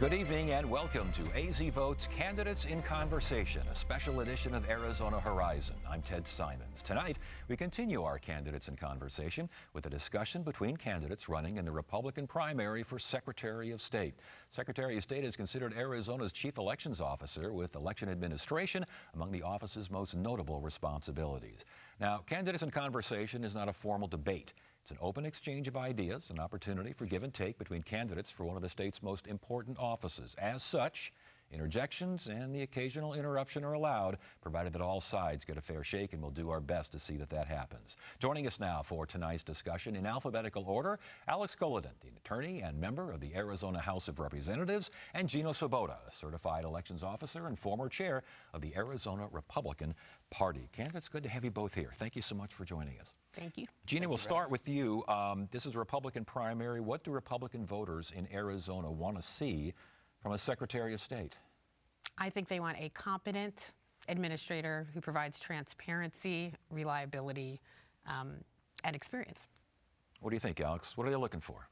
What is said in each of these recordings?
Good evening and welcome to AZ Vote's Candidates in Conversation, a special edition of Arizona Horizon. I'm Ted Simons. Tonight, we continue our Candidates in Conversation with a discussion between candidates running in the Republican primary for Secretary of State. Secretary of State is considered Arizona's chief elections officer, with election administration among the office's most notable responsibilities. Now, Candidates in Conversation is not a formal debate. It's an open exchange of ideas, an opportunity for give and take between candidates for one of the state's most important offices. As such, interjections and the occasional interruption are allowed, provided that all sides get a fair shake, and we'll do our best to see that that happens. Joining us now for tonight's discussion in alphabetical order, Alex Golodin, the attorney and member of the Arizona House of Representatives, and Gino Swoboda, a certified elections officer and former chair of the Arizona Republican Party. Candidates, good to have you both here. Thank you so much for joining us. Thank you. Gina, we'll start with you. This is a Republican primary. What do Republican voters in Arizona want to see from a Secretary of State? I think they want a competent administrator who provides transparency, reliability, and experience. What do you think, Alex? What are they looking for?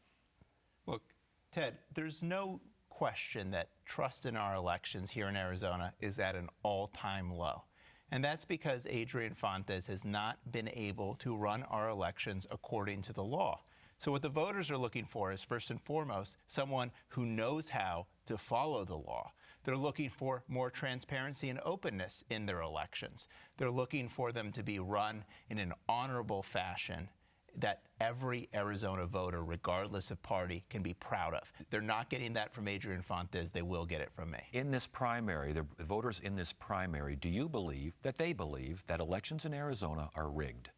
Look, Ted, there's no question that trust in our elections here in Arizona is at an all-time low. And that's because Adrian Fontes has not been able to run our elections according to the law. So what the voters are looking for is, first and foremost, someone who knows how to follow the law. They're looking for more transparency and openness in their elections. They're looking for them to be run in an honorable fashion that every Arizona voter, regardless of party, can be proud of. They're not getting that from Adrian Fontes. They will get it from me. In this primary, the voters in this primary, do you believe that they believe that elections in Arizona are rigged?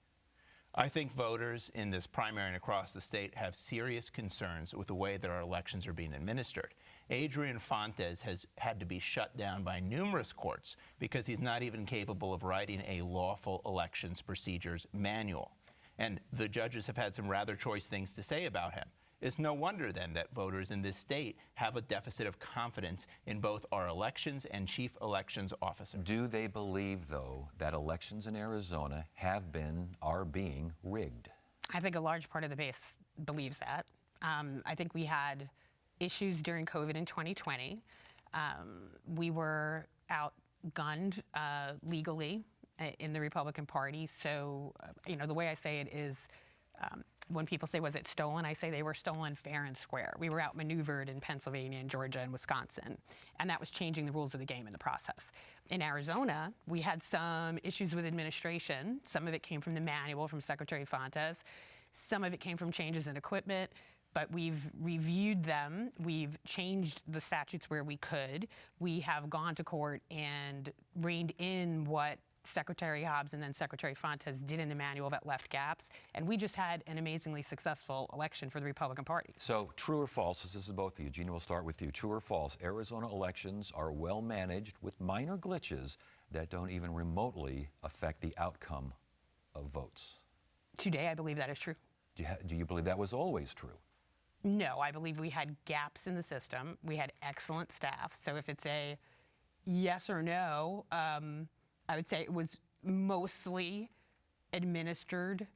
I think voters in this primary and across the state have serious concerns with the way that our elections are being administered. Adrian Fontes has had to be shut down by numerous courts because he's not even capable of writing a lawful elections procedures manual. And the judges have had some rather choice things to say about him. It's no wonder then that voters in this state have a deficit of confidence in both our elections and chief elections officer. Do they believe, though, that elections in Arizona are being rigged? I think a large part of the base believes that. I think we had issues during COVID in 2020. We were outgunned legally in the Republican Party. So, the way I say it is, when people say, was it stolen? I say they were stolen fair and square. We were outmaneuvered in Pennsylvania and Georgia and Wisconsin, and that was changing the rules of the game in the process. In Arizona, we had some issues with administration. Some of it came from the manual from Secretary Fontes. Some of it came from changes in equipment, but we've reviewed them. We've changed the statutes where we could. We have gone to court and reined in what Secretary Hobbs and then Secretary Fontes did in the manual that left gaps, and we just had an amazingly successful election for the Republican Party. So, true or false, this is both of you. Gina, we'll start with you. True or false, Arizona elections are well managed with minor glitches that don't even remotely affect the outcome of votes? Today, I believe that is true. Do you believe that was always true? No, I believe we had gaps in the system. We had excellent staff. So if it's a yes or no, I would say it was mostly administered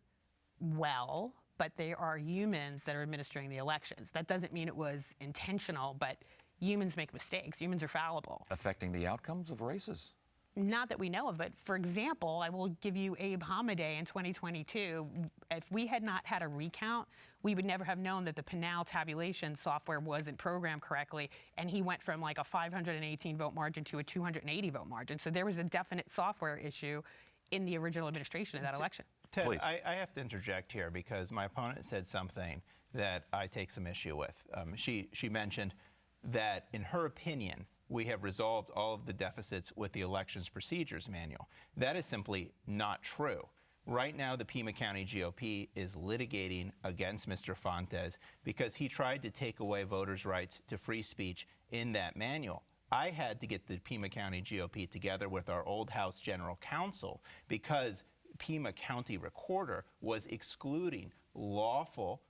well, but there are humans that are administering the elections. That doesn't mean it was intentional, but humans make mistakes. Humans are fallible. Affecting the outcomes of races? Not that we know of, but for example, I will give you Abe Hamadeh in 2022. If we had not had a recount, we would never have known that the Pinal tabulation software wasn't programmed correctly, and he went from like a 518 vote margin to a 280 vote margin. So there was a definite software issue in the original administration of that election. Ted, I have to interject here because my opponent said something that I take some issue with. She mentioned that, in her opinion, we have resolved all of the deficits with the elections procedures manual. That is simply not true. Right now, the Pima County GOP is litigating against Mr. Fontes because he tried to take away voters' rights to free speech in that manual. I had to get the Pima County GOP together with our old House General Counsel because Pima County Recorder was excluding lawful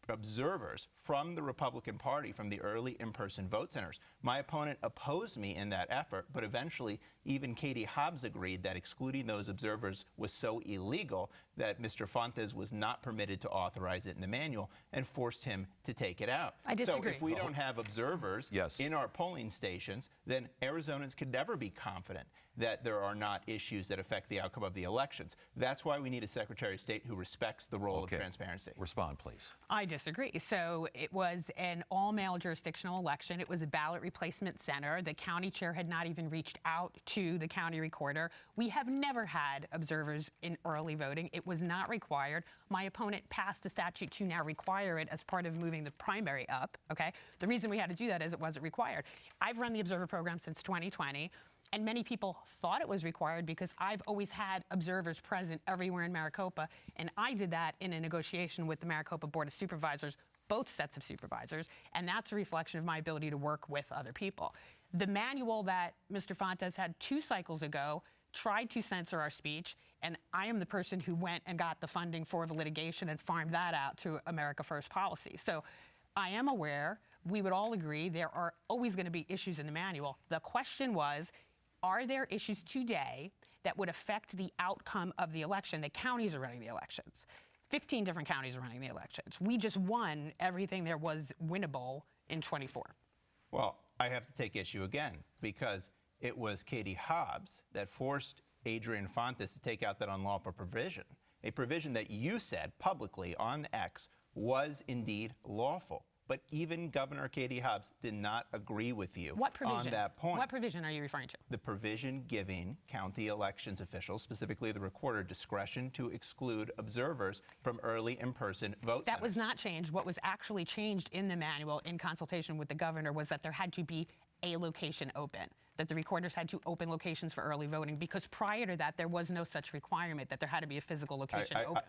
observers from the Republican Party from the early in-person vote centers. My opponent opposed me in that effort, but eventually even Katie Hobbs agreed that excluding those observers was so illegal that Mr. Fontes was not permitted to authorize it in the manual and forced him to take it out. I disagree. So if we don't have observers Yes. in our polling stations, then Arizonans could never be confident that there are not issues that affect the outcome of the elections. That's why we need a Secretary of State who respects the role of transparency. Respond, please. I disagree. So it was an all-male jurisdictional election. It was a ballot replacement center. The county chair had not even reached out to the county recorder. We have never had observers in early voting. It was not required. My opponent passed a statute to now require it as part of moving the primary up, okay? The reason we had to do that is it wasn't required. I've run the observer program since 2020. And many people thought it was required because I've always had observers present everywhere in Maricopa. And I did that in a negotiation with the Maricopa Board of Supervisors, both sets of supervisors. And that's a reflection of my ability to work with other people. The manual that Mr. Fontes had 2 cycles ago tried to censor our speech. And I am the person who went and got the funding for the litigation and farmed that out to America First policy. So I am aware, we would all agree, there are always going to be issues in the manual. The question was, are there issues today that would affect the outcome of the election? The counties are running the elections. 15 different counties are running the elections. We just won everything there was winnable in 24. Well, I have to take issue again because it was Katie Hobbs that forced Adrian Fontes to take out that unlawful provision, a provision that you said publicly on X was indeed lawful. But even Governor Katie Hobbs did not agree with you What provision? on that point. What provision are you referring to? The provision giving county elections officials, specifically the recorder, discretion to exclude observers from early in-person vote That was centers. not changed. What was actually changed in the manual in consultation with the governor was that there had to be a location open, that the recorders had to open locations for early voting, because prior to that, there was no such requirement that there had to be a physical location open.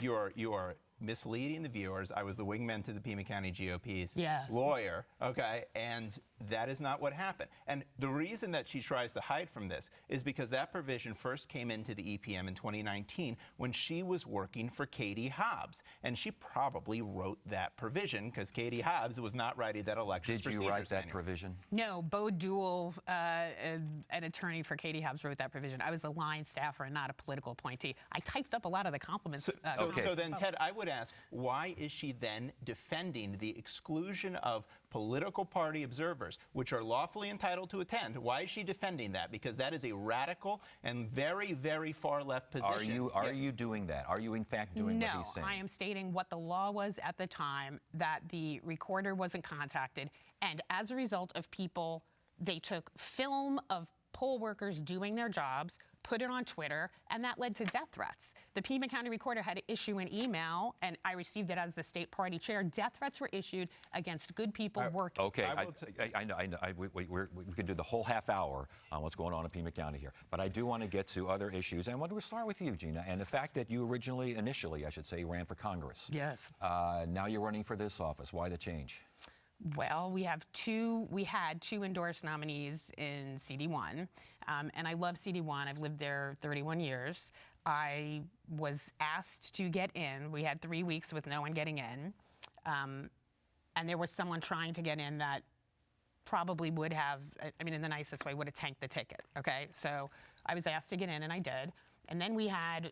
You are misleading the viewers. I was the wingman to the Pima County GOP's Yeah. lawyer, okay? And that is not what happened. And the reason that she tries to hide from this is because that provision first came into the EPM in 2019 when she was working for Katie Hobbs. And she probably wrote that provision because Katie Hobbs was not writing that elections Did you procedures write that manual. provision? No, Bo Duell, an attorney for Katie Hobbs, wrote that provision. I was the line staffer and not a political appointee. I typed up a lot of the compliments. So then, Ted, I would ask, why is she then defending the exclusion of political party observers, which are lawfully entitled to attend? Why is she defending that? Because that is a radical and very, very far left position. Are you doing that? Are you in fact doing what he's saying? No, I am stating what the law was at the time, that the recorder wasn't contacted, and as a result of people, they took film of poll workers doing their jobs, put it on Twitter, and that led to death threats. The Pima County Recorder had to issue an email, and I received it as the state party chair. Death threats were issued against good people working. Okay, I know. We could do the whole half hour on what's going on in Pima County here, but I do want to get to other issues. And I want to start with you, Gina, and the fact that you initially, I should say, ran for Congress. Yes. Now you're running for this office. Why the change? Well, we had 2 endorsed nominees in CD1, and I love CD1. I've lived there 31 years. I was asked to get in. We had 3 weeks with no one getting in, and there was someone trying to get in that probably would have, I mean, in the nicest way, would have tanked the ticket, okay? So I was asked to get in, and I did. And then we had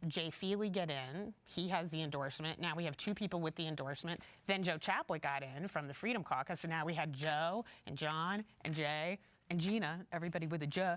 Jay Feely get in. He has the endorsement. Now we have 2 people with the endorsement. Then Joe Chaplet got in from the Freedom Caucus. So now we had Joe and John and Jay and Gina, everybody with a J,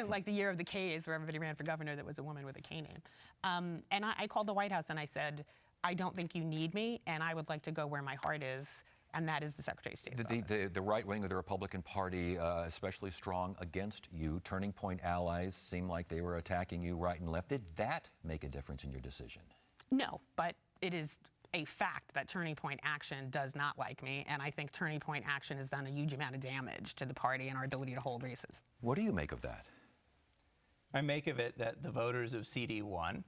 like the year of the K's where everybody ran for governor that was a woman with a K name. And I called the White House and I said, I don't think you need me, and I would like to go where my heart is, and that is the Secretary of State's office. The right wing of the Republican Party, especially strong against you. Turning Point allies seem like they were attacking you right and left. Did that make a difference in your decision? No, but it is a fact that Turning Point Action does not like me, and I think Turning Point Action has done a huge amount of damage to the party and our ability to hold races. What do you make of that? I make of it that the voters of CD1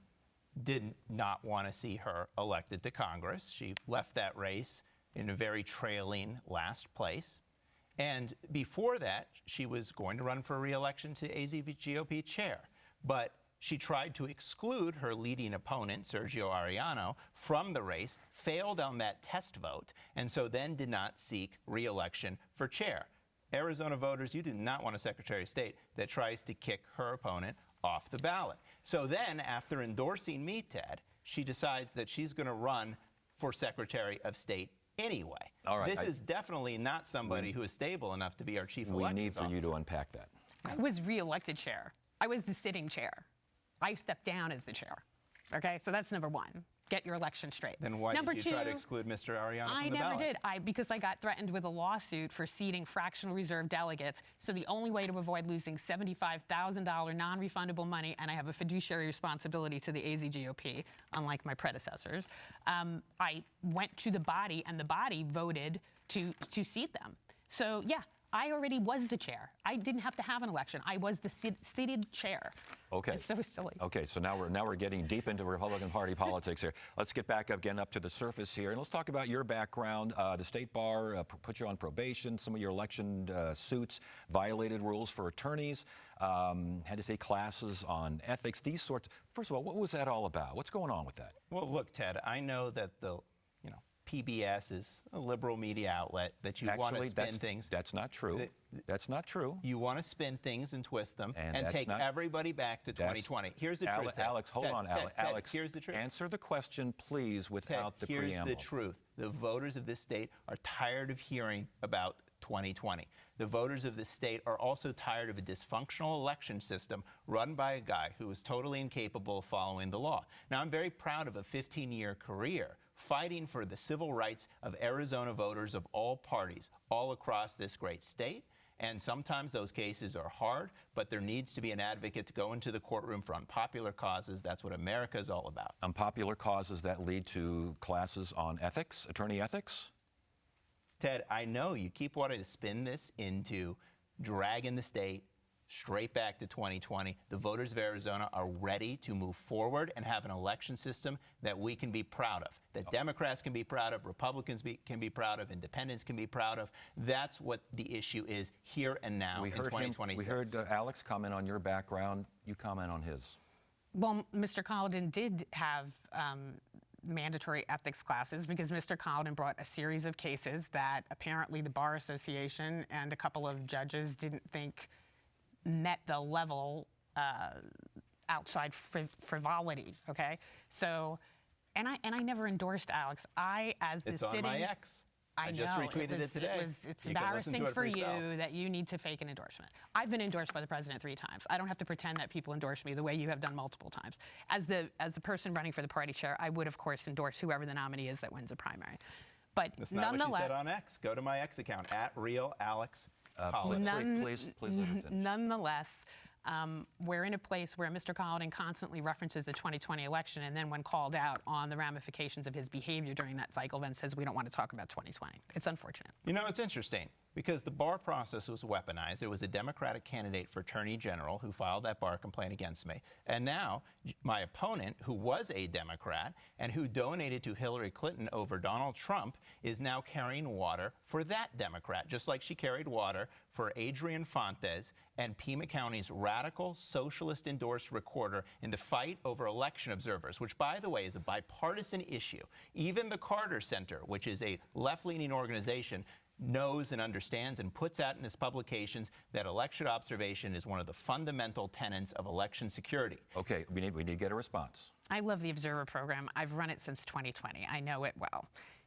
did not want to see her elected to Congress. She left that race in a very trailing last place. And before that, she was going to run for re-election to AZ GOP chair. But She tried to exclude her leading opponent, Sergio Ariano, from the race, failed on that test vote, and so then did not seek re-election for chair. Arizona voters, you do not want a Secretary of State that tries to kick her opponent off the ballot. So then, after endorsing me, Ted, she decides that she's going to run for Secretary of State anyway. All right, This is definitely not somebody who is stable enough to be our chief We elections need for you officer. to unpack that. I was reelected chair. I was the sitting chair. I stepped down as the chair. Okay, so that's number one. Get your election straight. Then why number did you try to two, exclude Mr. Ariano I from the never ballot? did. Because I got threatened with a lawsuit for seating fractional reserve delegates. So the only way to avoid losing $75,000 non-refundable money, and I have a fiduciary responsibility to the AZ GOP, unlike my predecessors, I went to the body, and the body voted to seat them. So yeah, I already was the chair. I didn't have to have an election. I was the seated chair. Okay. It's so silly. Okay, so now we're getting deep into Republican Party politics here. Let's get back again up to the surface here, and let's talk about your background. The state bar put you on probation. Some of your election suits violated rules for attorneys. Had to take classes on ethics. These sorts. First of all, what was that all about? What's going on with that? Well, look, Ted, I know that PBS is a liberal media outlet that you want to spin things. That's not true. That's not true. You want to spin things and twist them And and that's take not- everybody back to 2020. Here's the truth. Ted. Alex, hold Ted, on, Ted, Alex. here's the truth. Answer the question, please, Ted, without the here's preamble. the truth. The voters of this state are tired of hearing about 2020. The voters of this state are also tired of a dysfunctional election system run by a guy who is totally incapable of following the law. Now, I'm very proud of a 15-year career fighting for the civil rights of Arizona voters of all parties all across this great state. And sometimes those cases are hard, but there needs to be an advocate to go into the courtroom for unpopular causes. That's what America is all about. Unpopular causes that lead to classes on ethics, attorney ethics? Ted, I know you keep wanting to spin this into dragging the state straight back to 2020. The voters of Arizona are ready to move forward and have an election system that we can be proud of, that Democrats can be proud of, Republicans can be proud of, independents can be proud of. That's what the issue is here and now in 2026. We heard Alex comment on your background. You comment on his. Well, Mr. Collin did have mandatory ethics classes because Mr. Collin brought a series of cases that apparently the Bar Association and a couple of judges didn't think met the level outside frivolity. Okay, so and I never endorsed Alex. It's on my Ex. I just retweeted it today. It's You can listen embarrassing to it for yourself. you that you need to fake an endorsement. I've been endorsed by the president 3 times. I don't have to pretend that people endorse me the way you have done multiple times. As the person running for the party chair, I would, of course, endorse whoever the nominee is that wins a primary. But That's not nonetheless, what she said on X. Go to my X account, @RealAlexCollin. Please let her finish. nonetheless, we're in a place where Mr. Collin constantly references the 2020 election, and then when called out on the ramifications of his behavior during that cycle, then says we don't want to talk about 2020. It's unfortunate. You know, it's interesting because the bar process was weaponized. There was a Democratic candidate for Attorney General who filed that bar complaint against me. And now my opponent, who was a Democrat and who donated to Hillary Clinton over Donald Trump, is now carrying water for that Democrat, just like she carried water for Adrian Fontes and Pima County's radical socialist-endorsed recorder in the fight over election observers, which, by the way, is a bipartisan issue. Even the Carter Center, which is a left-leaning organization, knows and understands and puts out in its publications that election observation is one of the fundamental tenets of election security. Okay, we need to get a response. I love the Observer program. I've run it since 2020. I know it well.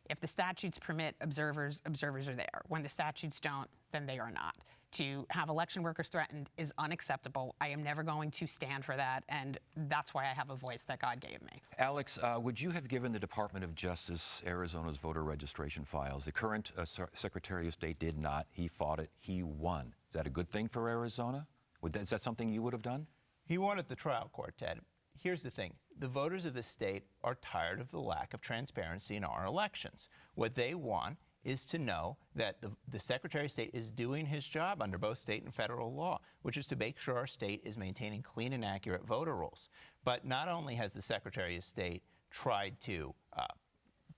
If the statutes permit observers, observers are there. When the statutes don't, then they are not. To have election workers threatened is unacceptable. I am never going to stand for that, and that's why I have a voice that God gave me. Alex, would you have given the Department of Justice Arizona's voter registration files? The current Secretary of State did not. He fought it. He won. Is that a good thing for Arizona? Is that something you would have done? He won at the trial court, Ted. Here's the thing. The voters of this state are tired of the lack of transparency in our elections. What they want is to know that the Secretary of State is doing his job under both state and federal law, which is to make sure our state is maintaining clean and accurate voter rolls. But not only has the Secretary of State tried to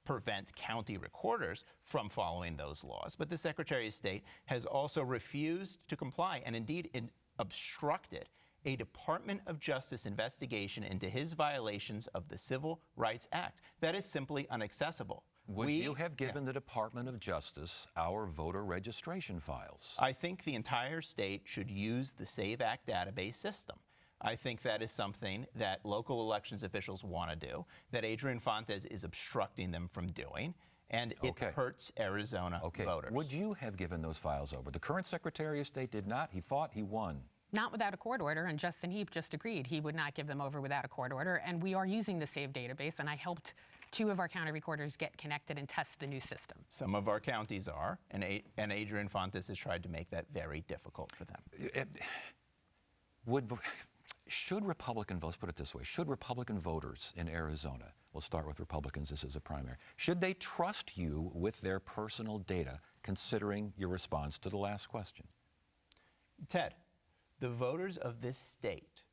prevent county recorders from following those laws, but the Secretary of State has also refused to comply and indeed obstructed a Department of Justice investigation into his violations of the Civil Rights Act. That is simply inaccessible. Would you have given the Department of Justice our voter registration files? I think the entire state should use the SAVE Act database system. I think that is something that local elections officials want to do, that Adrian Fontes is obstructing them from doing, and it hurts Arizona voters. Would you have given those files over? The current Secretary of State did not. He fought, he won. Not without a court order, and Justin Heap just agreed he would not give them over without a court order. And we are using the SAVE database, and I helped 2 of our county recorders get connected and test the new system. Some of our counties are, and Adrian Fontes has tried to make that very difficult for them. Should Republican voters, put it this way, should Republican voters in Arizona, we'll start with Republicans, this is a primary, should they trust you with their personal data, considering your response to the last question? Ted, the voters of this state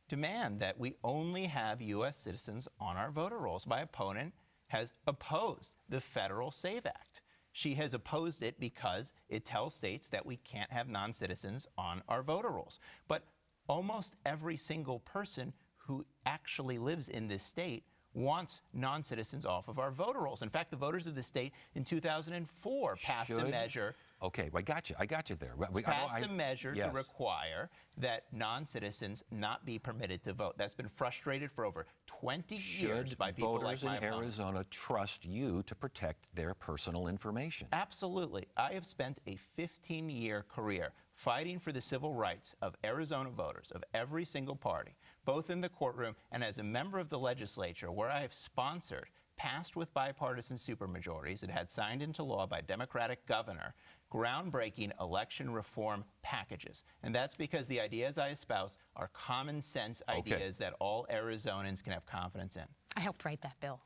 demand that we only have U.S. citizens on our voter rolls. My opponent has opposed the federal SAVE Act. She has opposed it because it tells states that we can't have non-citizens on our voter rolls. But almost every single person who actually lives in this state wants non-citizens off of our voter rolls. In fact, the voters of the state in 2004 passed a measure. Okay, well, I got you there. Passed a measure to require that non-citizens not be permitted to vote. That's been frustrated for over 20 years by people like my opponent. Should voters in Arizona trust you to protect their personal information? Absolutely. I have spent a 15-year career fighting for the civil rights of Arizona voters, of every single party, both in the courtroom and as a member of the legislature, where I have sponsored, passed with bipartisan supermajorities, and had signed into law by Democratic governor, groundbreaking election reform packages. And that's because the ideas I espouse are common sense ideas that all Arizonans can have confidence in. I helped write that bill.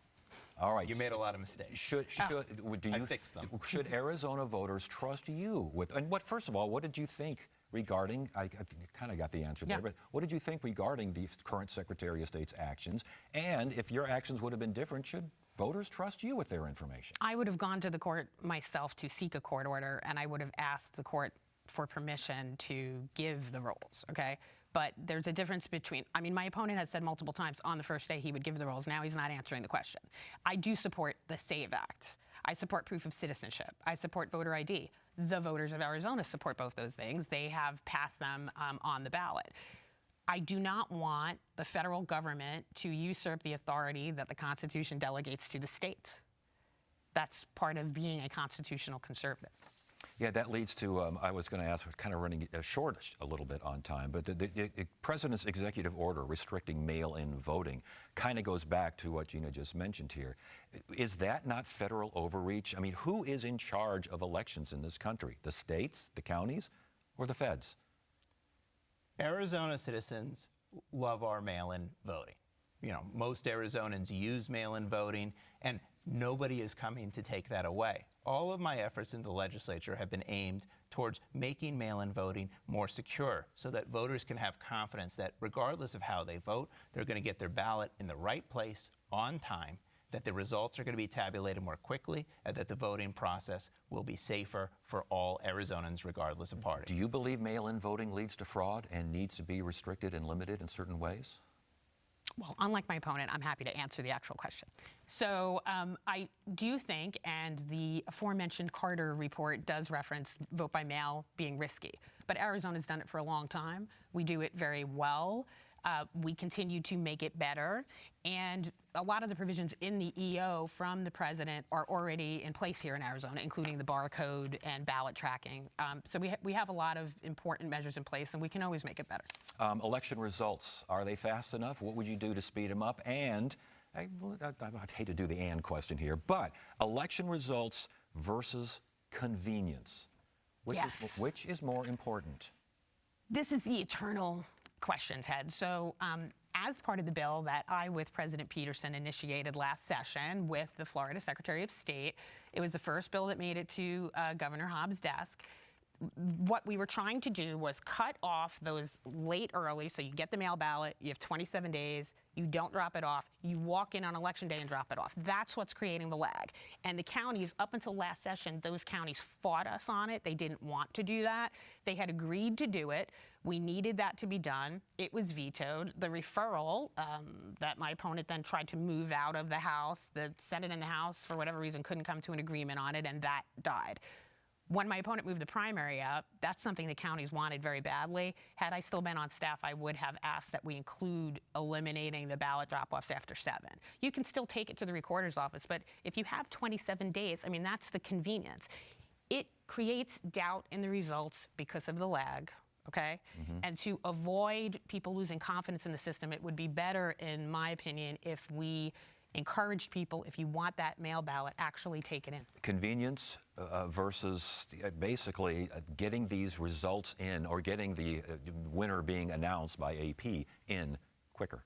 All right. You made a lot of mistakes. I fixed them. Should Arizona voters trust you with, and first of all, what did you think regarding, I kind of got the answer there, but what did you think regarding the current Secretary of State's actions? And if your actions would have been different, should voters trust you with their information? I would have gone to the court myself to seek a court order, and I would have asked the court for permission to give the rolls, okay? But there's a difference between, I mean, my opponent has said multiple times on the first day he would give the rolls. Now he's not answering the question. I do support the SAVE Act. I support proof of citizenship. I support voter ID. The voters of Arizona support both those things. They have passed them on the ballot. I do not want the federal government to usurp the authority that the Constitution delegates to the states. That's part of being a constitutional conservative. Yeah, that leads to, I was going to ask, we're kind of running short a little bit on time, but the President's executive order restricting mail-in voting kind of goes back to what Gina just mentioned here. Is that not federal overreach? I mean, who is in charge of elections in this country? The states, the counties, or the feds? Arizona citizens love our mail-in voting. You know, most Arizonans use mail-in voting, and nobody is coming to take that away. All of my efforts in the legislature have been aimed towards making mail-in voting more secure so that voters can have confidence that regardless of how they vote, they're going to get their ballot in the right place on time, that the results are going to be tabulated more quickly, and that the voting process will be safer for all Arizonans regardless of party. Do you believe mail-in voting leads to fraud and needs to be restricted and limited in certain ways? Well, unlike my opponent, I'm happy to answer the actual question. So I do think, and the aforementioned Carter report does reference vote by mail being risky, but Arizona's done it for a long time. We do it very well. We continue to make it better, and a lot of the provisions in the EO from the president are already in place here in Arizona, including the barcode and ballot tracking. So we have a lot of important measures in place, and we can always make it better. Election results, are they fast enough? What would you do to speed them up? And I'd hate to do the and question here, but election results versus convenience. Which is more important? This is the eternal question, Ted. So as part of the bill that I, with President Peterson, initiated last session with the Florida Secretary of State, it was the first bill that made it to Governor Hobbs' desk. what we were trying to do was cut off those late early, so you get the mail ballot, you have 27 days, you don't drop it off, you walk in on election day and drop it off. That's what's creating the lag. And the counties, up until last session, those counties fought us on it. They didn't want to do that. They had agreed to do it. We needed that to be done. It was vetoed. The referral that my opponent then tried to move out of the House, the Senate and the House, for whatever reason, couldn't come to an agreement on it, and that died. When my opponent moved the primary up, that's something the counties wanted very badly. Had I still been on staff, I would have asked that we include eliminating the ballot drop-offs after 7. You can still take it to the recorder's office, but if you have 27 days, I mean, that's the convenience. It creates doubt in the results because of the lag, okay? And to avoid people losing confidence in the system, it would be better, in my opinion, if we encouraged people, if you want that mail ballot, actually take it in. Convenience versus basically getting these results in, or getting the winner being announced by AP in quicker.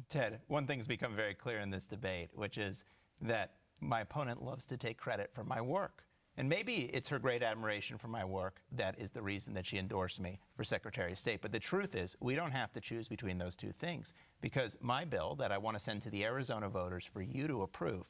Ted, one thing's become very clear in this debate, which is that my opponent loves to take credit for my work. And maybe it's her great admiration for my work that is the reason that she endorsed me for Secretary of State. But the truth is, we don't have to choose between those two things, because my bill that I want to send to the Arizona voters for you to approve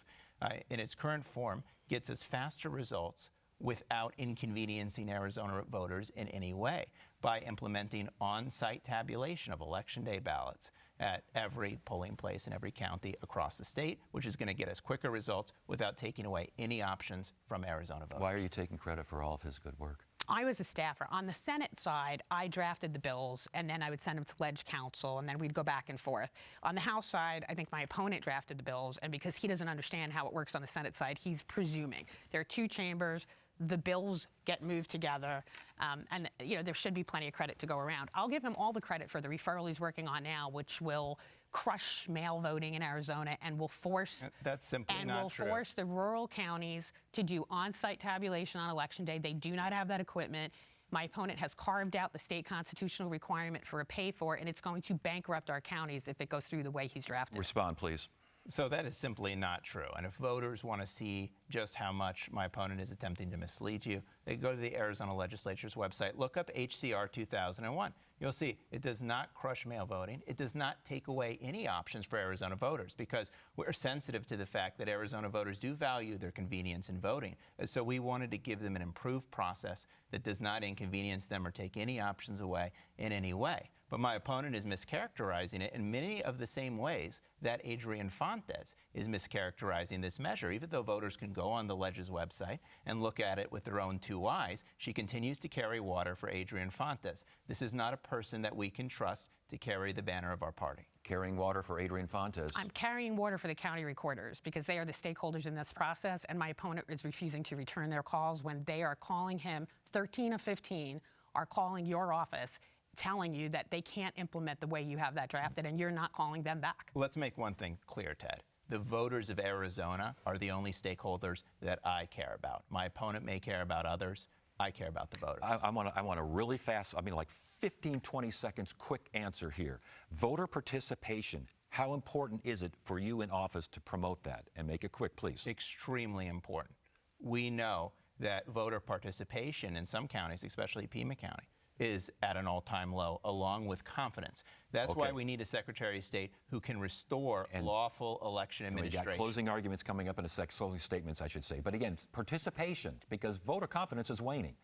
in its current form gets us faster results without inconveniencing Arizona voters in any way, by implementing on-site tabulation of Election Day ballots at every polling place in every county across the state, which is going to get us quicker results without taking away any options from Arizona voters. Why are you taking credit for all of his good work? I was a staffer. On the Senate side, I drafted the bills, and then I would send them to Ledge Council, and then we'd go back and forth. On the House side, I think my opponent drafted the bills, and because he doesn't understand how it works on the Senate side, he's presuming. There are two chambers. The bills get moved together, and there should be plenty of credit to go around. I'll give him all the credit for the referral he's working on now, which will crush mail voting in Arizona and will force That's simply not true. Force the rural counties to do on-site tabulation on Election Day. They do not have that equipment. My opponent has carved out the state constitutional requirement for a pay-for, and it's going to bankrupt our counties if it goes through the way he's drafted. Respond, please. So that is simply not true. And if voters want to see just how much my opponent is attempting to mislead you, they go to the Arizona Legislature's website, look up HCR 2001. You'll see it does not crush mail voting. It does not take away any options for Arizona voters, because we're sensitive to the fact that Arizona voters do value their convenience in voting. And so we wanted to give them an improved process that does not inconvenience them or take any options away in any way. But my opponent is mischaracterizing it in many of the same ways that Adrian Fontes is mischaracterizing this measure. Even though voters can go on the Ledge's website and look at it with their own two eyes, she continues to carry water for Adrian Fontes. This is not a person that we can trust to carry the banner of our party. Carrying water for Adrian Fontes. I'm carrying water for the county recorders because they are the stakeholders in this process, and my opponent is refusing to return their calls when they are calling him. 13 of 15 are calling your office, telling you that they can't implement the way you have that drafted, and you're not calling them back. Let's make one thing clear, Ted. The voters of Arizona are the only stakeholders that I care about. My opponent may care about others. I care about the voters. I want a really fast, like 15, 20 seconds, quick answer here. Voter participation, how important is it for you in office to promote that? And make it quick, please. Extremely important. We know that voter participation in some counties, especially Pima County, is at an all-time low, along with confidence. That's why we need a Secretary of State who can restore lawful election administration. We got closing arguments coming up in a sec, closing statements, I should say. But again, participation, because voter confidence is waning.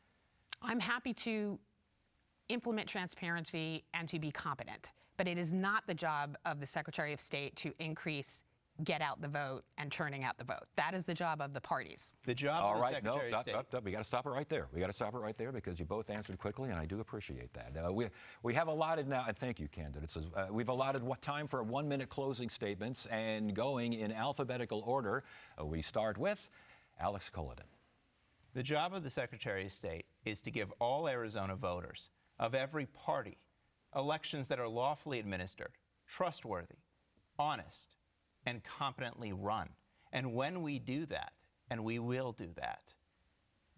I'm happy to implement transparency and to be competent, but it is not the job of the Secretary of State to increase get out the vote and turning out the vote. That is the job of the parties. The job of the Secretary of State. We got to stop it right there. We got to stop it right there because you both answered quickly, and I do appreciate that. We have allotted now, and thank you, candidates. We've allotted time for 1-minute closing statements, and going in alphabetical order, we start with Alex Culloden. The job of the Secretary of State is to give all Arizona voters of every party elections that are lawfully administered, trustworthy, honest, and competently run. And when we do that, and we will do that,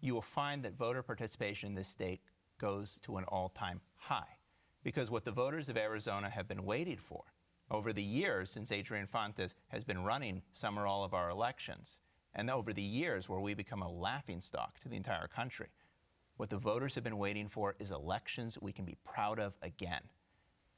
you will find that voter participation in this state goes to an all-time high. Because what the voters of Arizona have been waiting for over the years since Adrian Fontes has been running some or all of our elections, and over the years where we become a laughingstock to the entire country, What the voters have been waiting for is elections we can be proud of again.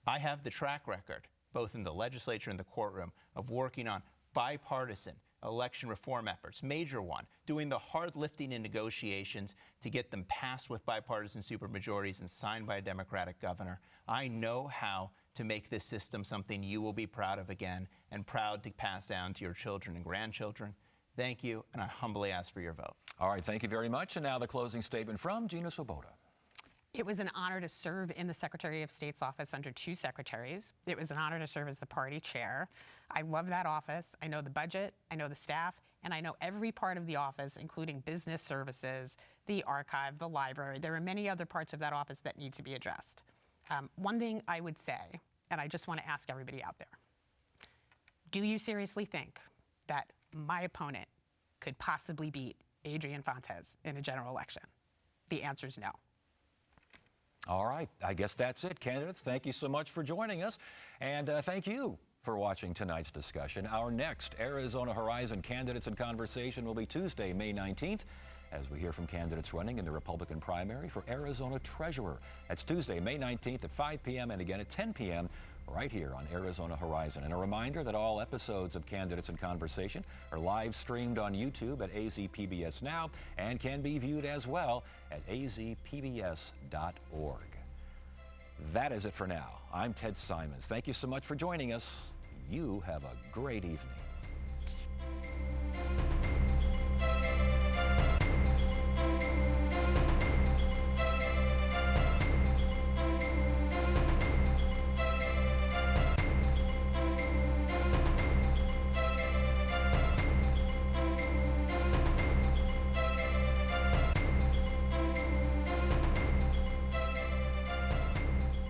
I have the track record, both in the legislature and the courtroom, of working on bipartisan election reform efforts, major one, doing the hard lifting in negotiations to get them passed with bipartisan supermajorities and signed by a Democratic governor. I know how to make this system something you will be proud of again and proud to pass down to your children and grandchildren. Thank you, and I humbly ask for your vote. All right, thank you very much. And now the closing statement from Gina Swoboda. It was an honor to serve in the Secretary of State's office under two secretaries. It was an honor to serve as the party chair. I love that office. I know the budget, I know the staff, and I know every part of the office, including business services, the archive, the library. There are many other parts of that office that need to be addressed. One thing I would say, and I just want to ask everybody out there, do you seriously think that my opponent could possibly beat Adrian Fontes in a general election? The answer is no. All right, I guess that's it, candidates. Thank you so much for joining us, and thank you for watching tonight's discussion. Our next Arizona Horizon Candidates in Conversation will be Tuesday, May 19th, as we hear from candidates running in the Republican primary for Arizona Treasurer. That's Tuesday, May 19th at 5 p.m. and again at 10 p.m. right here on Arizona Horizon. And a reminder that all episodes of Candidates in Conversation are live streamed on YouTube at AZPBS Now and can be viewed as well at azpbs.org. That is it for now. I'm Ted Simons. Thank you so much for joining us. You have a great evening.